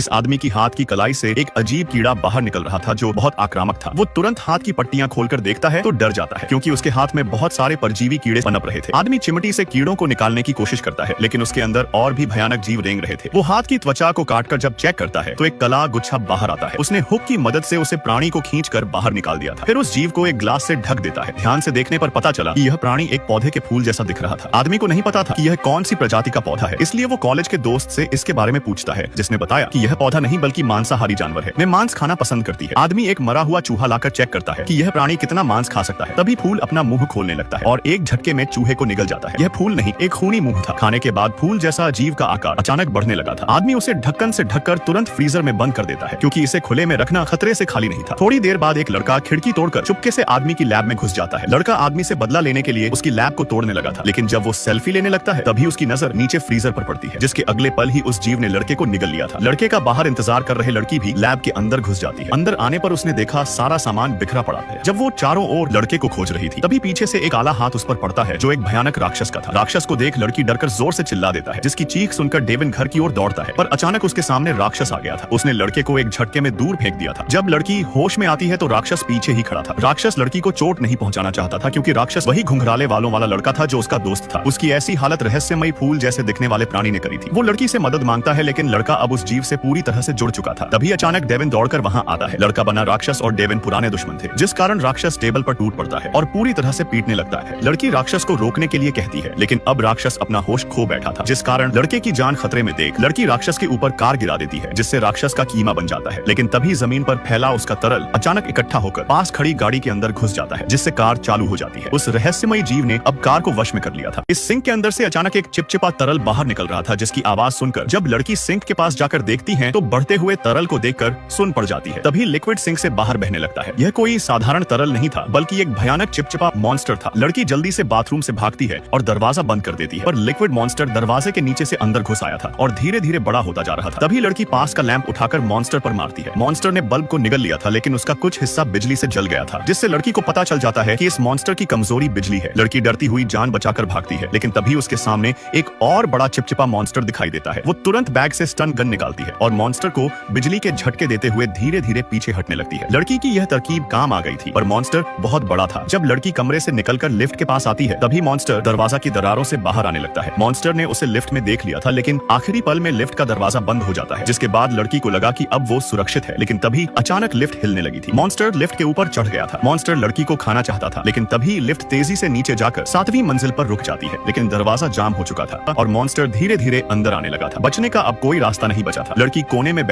इस आदमी की हाथ की कलाई से एक अजीब कीड़ा बाहर निकल रहा था जो बहुत आक्रामक था। वो तुरंत हाथ की पट्टियां खोलकर देखता है तो डर जाता है क्योंकि उसके हाथ में बहुत सारे परजीवी कीड़े पनप रहे थे। आदमी चिमटी से कीड़ों को निकालने की कोशिश करता है लेकिन उसके अंदर और भी भयानक जीव रेंग रहे थे। वो हाथ की त्वचा को काटकर जब चेक करता है तो एक कला गुच्छा बाहर आता है। उसने हुक की मदद से उसे प्राणी को खींचकर बाहर निकाल दिया था। फिर उस जीव को एक ग्लास से ढक देता है। ध्यान से देखने पर पता चला कि यह प्राणी एक पौधे के फूल जैसा दिख रहा था। आदमी को नहीं पता था कि यह कौन सी प्रजाति का पौधा है, इसलिए वो कॉलेज के दोस्त से इसके बारे में पूछता है जिसने बताया कि यह पौधा नहीं बल्कि मांसाहारी जानवर है। वे मांस खाना पसंद करती है। आदमी एक मरा हुआ चूहा लाकर चेक करता है कि यह प्राणी कितना मांस खा सकता है। तभी फूल अपना मुंह खोलने लगता है और एक झटके में चूहे को निगल जाता है। यह फूल नहीं, एक खूनी मुंह था। खाने के बाद फूल जैसा जीव का आकार अचानक बढ़ने लगा था। आदमी उसे ढक्कन से ढककर तुरंत फ्रीजर में बंद कर देता है क्योंकि इसे खुले में रखना खतरे से खाली नहीं था। थोड़ी देर बाद एक लड़का खिड़की तोड़कर चुपके से आदमी की लैब में घुस जाता है। लड़का आदमी से बदला लेने के लिए उसकी लैब को तोड़ने लगा था, लेकिन जब वो सेल्फी लेने लगता है तभी उसकी नजर नीचे फ्रीजर पर पड़ती है, जिसके अगले पल ही उस जीव ने लड़के को निगल लिया था। लड़के का बाहर इंतजार कर रहे लड़की भी लैब के अंदर घुस जाती है। अंदर आने पर उसने देखा सारा सामान बिखरा पड़ा है। जब वो चारों ओर लड़के को खोज रही थी तभी पीछे से एक काला हाथ उस पर पड़ता है जो एक भयानक राक्षस का था। राक्षस को देख लड़की डरकर जोर से चिल्ला देता है, जिसकी चीख सुनकर डेविन घर की ओर दौड़ता है, पर अचानक उसके सामने राक्षस आ गया था। उसने लड़के को एक झटके में दूर फेंक दिया था। जब लड़की होश में आती है तो राक्षस पीछे ही खड़ा था। राक्षस लड़की को चोट नहीं पहुंचाना चाहता था क्योंकि राक्षस वही घुंघराले वालों वाला लड़का था जो उसका दोस्त था। उसकी ऐसी हालत रहस्यमयी फूल जैसे दिखने वाले प्राणी ने करी थी। वो लड़की से मदद मांगता है लेकिन लड़का अब उस जीव से पूरी तरह से जुड़ चुका था। तभी अचानक डेविन दौड़कर वहां आता है। लड़का बना राक्षस और डेविन पुराने दुश्मन थे, जिस कारण राक्षस टेबल पर टूट पड़ता है और पूरी तरह से पीटने लगता है। लड़की राक्षस को रोकने के लिए कहती है लेकिन अब राक्षस अपना होश खो बैठा था, जिस कारण लड़के की जान खतरे में देख लड़की राक्षस के ऊपर कार गिरा देती है, जिससे राक्षस का कीमा बन जाता है। लेकिन तभी जमीन पर फैला उसका तरल अचानक इकट्ठा होकर पास खड़ी गाड़ी के अंदर घुस जाता है, जिससे कार चालू हो जाती है। उस रहस्यमयी जीव ने अब कार को वश में कर लिया था। इस सिंक के अंदर से अचानक एक चिपचिपा तरल बाहर निकल रहा था, जिसकी आवाज सुनकर जब लड़की सिंक के पास जाकर देखती है तो बढ़ते हुए तरल को देखकर सुन पड़ जाती है। तभी लिक्विड सिंक से बाहर बहने लगता है। यह कोई साधारण तरल नहीं था बल्कि एक भयानक चिपचिपा मॉन्स्टर था। लड़की जल्दी से बाथरूम से भागती है और दरवाजा बंद कर देती है, पर लिक्विड मॉन्स्टर दरवाजे के नीचे से अंदर घुस आया था और धीरे धीरे बड़ा होता जा रहा था। तभी लड़की पास का लैंप उठाकर मॉन्स्टर पर मारती है। मॉन्स्टर ने बल्ब को निगल लिया था लेकिन उसका कुछ हिस्सा बिजली से जल गया था, जिससे लड़की को पता चल जाता है कि इस मॉन्स्टर की कमजोरी बिजली है। लड़की डरती हुई जान बचाकर भागती है लेकिन तभी उसके सामने एक और बड़ा चिपचिपा मॉन्स्टर दिखाई देता है। वो तुरंत बैग से स्टन गन निकालती है और मॉन्स्टर को बिजली के झटके देते हुए धीरे धीरे पीछे हटने लगती है। लड़की की यह तरकीब काम आ गई थी, पर मॉन्स्टर बहुत बड़ा था। जब लड़की कमरे से निकलकर लिफ्ट के पास आती है तभी मॉन्स्टर दरवाजा की दरारों से बाहर आने लगता है। मॉन्स्टर ने उसे लिफ्ट में देख लिया था लेकिन आखिरी पल में लिफ्ट का दरवाजा बंद हो जाता है, जिसके बाद लड़की को लगा कि अब वो सुरक्षित है। लेकिन तभी अचानक लिफ्ट हिलने लगी थी। मॉन्स्टर लिफ्ट के ऊपर चढ़ गया था। मॉन्स्टर लड़की को खाना चाहता था लेकिन तभी लिफ्ट तेजी से नीचे जाकर 7वीं मंजिल पर रुक जाती है, लेकिन दरवाजा जाम हो चुका था और मॉन्स्टर धीरे धीरे अंदर आने लगा था। बचने का अब कोई रास्ता नहीं बचा था। लड़की कोने में